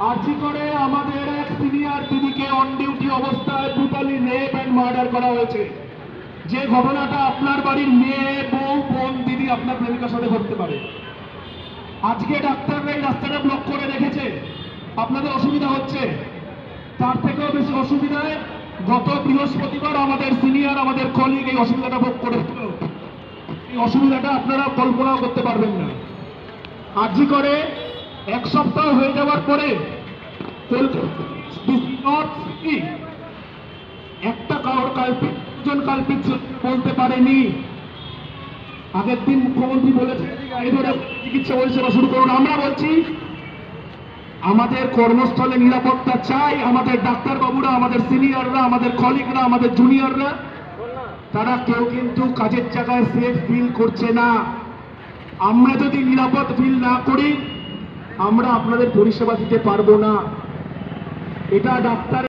আর্জি করে আমাদের এক সিনিয়র দিদিকে অন ডিউটি অবস্থায় ব্রুটালি রেপ অ্যান্ড মার্ডার করা হয়েছে। যে ঘটনাটা আপনার বাড়ির মেয়ে, বউ, বোন, দিদি আপনার প্রেমিকার সাথে ঘটতে পারে। আজকে ডাক্তাররা এই রাস্তাটা ব্লক করে রেখেছে, আপনাদের অসুবিধা হচ্ছে। তার থেকেও বেশি অসুবিধায় গত বৃহস্পতিবার আমাদের সিনিয়র, আমাদের কলিগ এই অসুবিধাটা ভোগ করেছিল। এই অসুবিধাটা আপনারা কল্পনাও করতে পারবেন না। আর্জি করে এক সপ্তাহ হয়ে যাওয়ার পরে একটা কারোর কাল্পিক, দুজন কাল্পিক বলতে পারেনি। আগের দিন মুখ্যমন্ত্রী বলেছেন গাড়ি ধরে চিকিৎসা পরিষেবা শুরু করুন। আমরা বলছি আমাদের কর্মস্থলে নিরাপত্তা চাই। আমাদের ডাক্তারবাবুরা, আমাদের সিনিয়ররা, আমাদের কলিগরা, আমাদের জুনিয়ররা, তারা কেউ কিন্তু কাজের জায়গায় সেফ ফিল করছে না। আমরা যদি নিরাপদ ফিল না করি, আমরা আপনাদের পরিষেবা দিতে পারবো না। এটা ডাক্তার